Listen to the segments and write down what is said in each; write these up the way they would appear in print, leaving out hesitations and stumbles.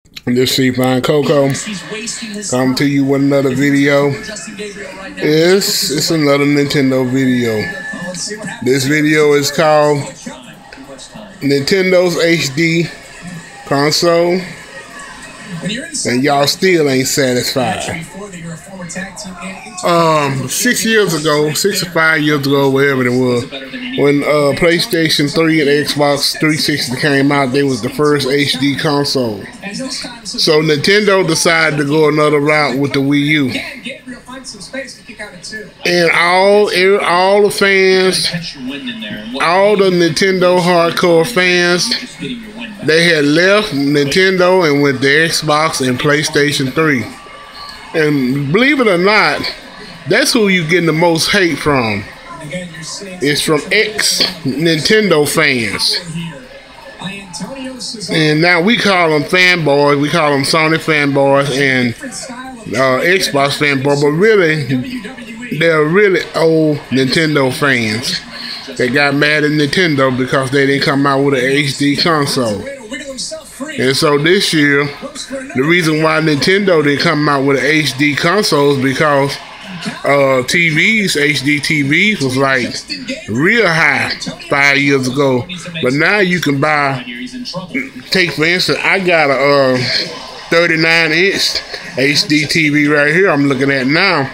This is Fine Coco. Come to you with another video. It's another Nintendo video. This video is called Nintendo's HD console, and y'all still ain't satisfied. 6 years ago, 6 or 5 years ago, whatever it was, when PlayStation 3 and Xbox 360 came out, they was the first HD console. So Nintendo decided to go another route with the Wii U. And all the fans, all the Nintendo hardcore fans, they had left Nintendo and went to Xbox and PlayStation 3. And believe it or not, that's who you getting the most hate from. It's from ex-Nintendo fans. And now we call them fanboys. We call them Sony fanboys and Xbox fanboys. But really, they're really old Nintendo fans. They got mad at Nintendo because they didn't come out with an HD console. And so this year, the reason why Nintendo didn't come out with an HD console is because HD TVs was like real high 5 years ago. But now you can buy, take for instance, I got a 39-inch HD TV right here I'm looking at now.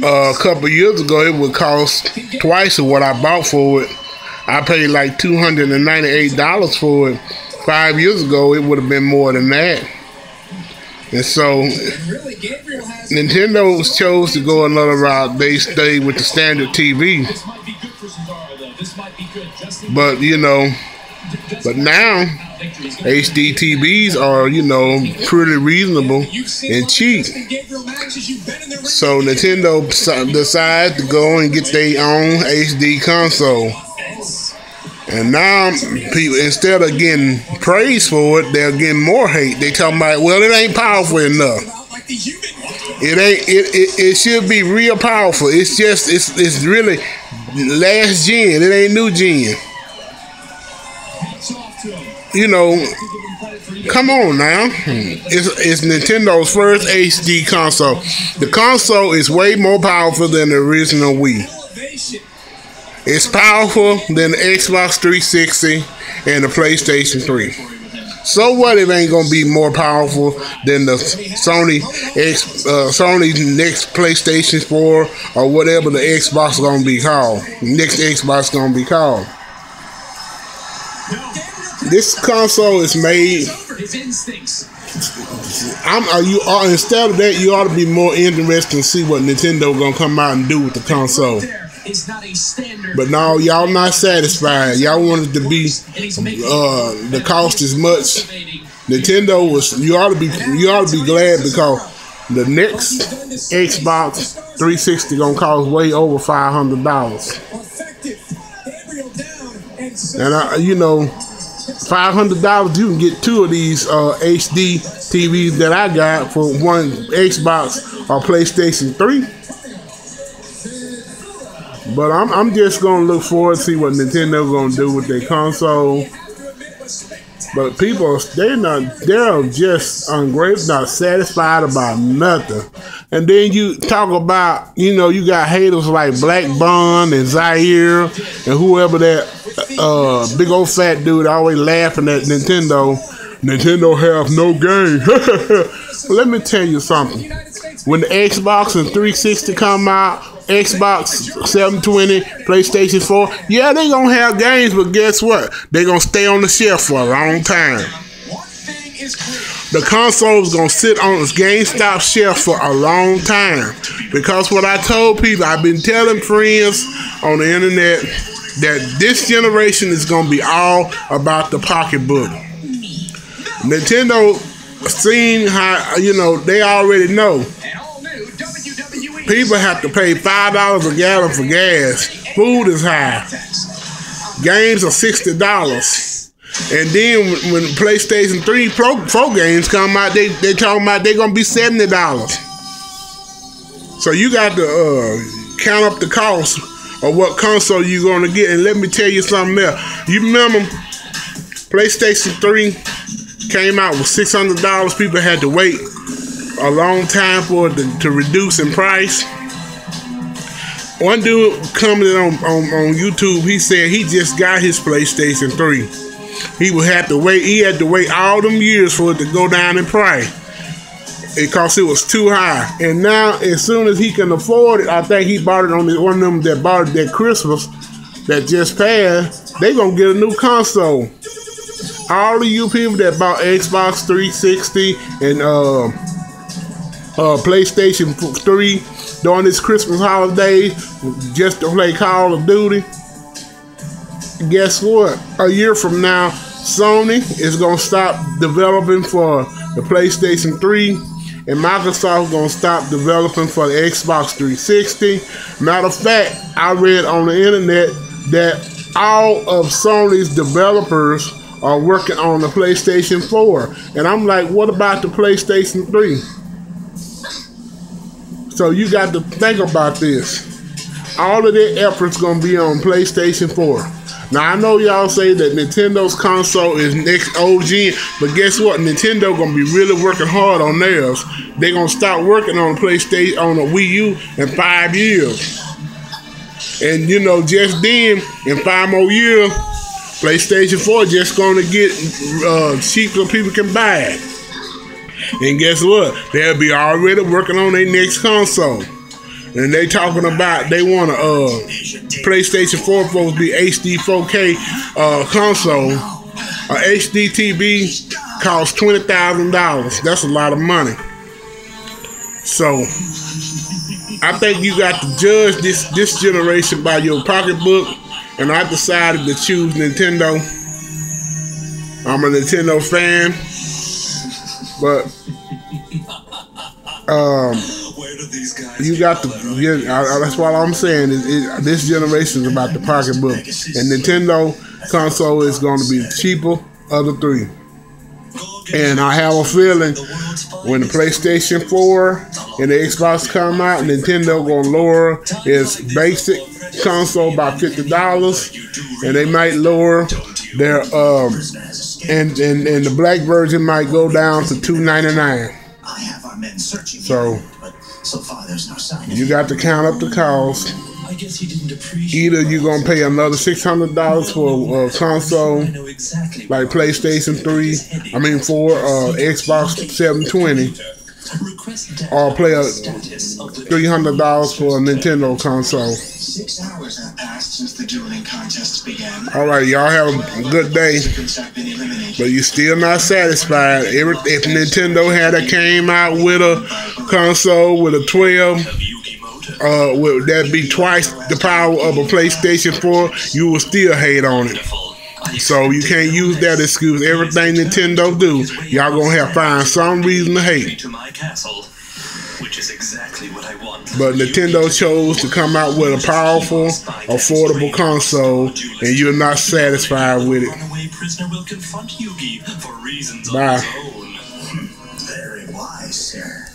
A couple years ago, it would cost twice of what I bought for it. I paid like $298 for it. 5 years ago, it would have been more than that. And so, Nintendo chose to go another route. They stayed with the standard TV. But, you know, but now, HD TVs are, you know, pretty reasonable and cheap. So, Nintendo decided to go and get their own HD console. And now, people, instead of getting praise for it, they're getting more hate. They talking about, well, it ain't powerful enough. It ain't. It should be real powerful. It's just, it's really last gen. It ain't new gen. You know, come on now. It's Nintendo's first HD console. The console is way more powerful than the original Wii. It's powerful than the Xbox 360 and the PlayStation 3. So what? It ain't gonna be more powerful than the Sony next PlayStation 4 or whatever the Xbox gonna be called. Next Xbox gonna be called. This console is made. Instead of that, you ought to be more interested in see what Nintendo gonna come out and do with the console. But no, y'all not satisfied. Y'all wanted to be the cost is much. Nintendo was. You ought to be glad because the next Xbox 360 gonna cost way over $500. And you know, $500 you can get two of these HD TVs that I got for one Xbox or PlayStation 3. But I'm just gonna look forward to see what Nintendo gonna do with their console. But people, they're just ungrateful, not satisfied about nothing. And then you talk about, you know, you got haters like Black Bun and Zaire and whoever that big old fat dude always laughing at Nintendo. Nintendo have no game. Well, let me tell you something. When the Xbox and 360 come out, Xbox 720, PlayStation 4, yeah, they gonna have games, but guess what? They gonna stay on the shelf for a long time. The console's gonna sit on its GameStop shelf for a long time. Because what I told people, I've been telling friends on the internet that this generation is gonna be all about the pocketbook. Nintendo seen how, you know, they already know. People have to pay $5 a gallon for gas. Food is high. Games are $60. And then when PlayStation 3 Pro games come out, they talking about they're going to be $70. So you got to count up the cost of what console you're going to get. And let me tell you something else. You remember PlayStation 3 came out with $600, people had to wait a long time for it to reduce in price. One dude commented on YouTube, he said he just got his PlayStation 3. He would have to wait, he had to wait all them years for it to go down in price because it was too high. And now, as soon as he can afford it, I think he bought it on one of them that bought it that Christmas that just passed, they gonna get a new console. All of you people that bought Xbox 360 and PlayStation 3 during this Christmas holiday just to play Call of Duty, guess what? A year from now, Sony is going to stop developing for the PlayStation 3 and Microsoft is going to stop developing for the Xbox 360. Matter of fact, I read on the internet that all of Sony's developers are working on the PlayStation 4. And I'm like, what about the PlayStation 3? So you got to think about this. All of their efforts going to be on PlayStation 4. Now, I know y'all say that Nintendo's console is next OG, but guess what? Nintendo going to be really working hard on theirs. They're going to start working on the PlayStation, on the Wii U in 5 years. And, you know, just then, in 5 more years, PlayStation 4 just going to get cheap so people can buy it. And guess what? They'll be already working on their next console. And they talking about they want a PlayStation 4 supposed to be HD 4K console. A HD TV costs $20,000. That's a lot of money. So I think you got to judge this generation by your pocketbook. And I decided to choose Nintendo. I'm a Nintendo fan. But you got to, that's what I'm saying. This generation is about the pocketbook. And Nintendo console is going to be the cheaper of the three. And I have a feeling when the PlayStation 4 and the Xbox come out, Nintendo going to lower its basic console by $50. And they might lower their, and the black version might go down to $299. So you got to count up the cost. Either you're gonna pay another $600 for a console like PlayStation 4, Xbox 720, or pay $300 for a Nintendo console. 6 hours have passed since the dueling contest began. All right, y'all have a good day, but you're still not satisfied. If Nintendo had came out with a console with a 12, would that be twice the power of a PlayStation 4? You will still hate on it. So you can't use that excuse. Everything Nintendo do, y'all gonna have to find some reason to hate. Which is exactly what I want. But Nintendo chose to come out with a powerful, affordable console, and you're not satisfied with it. Bye. Very wise, sir.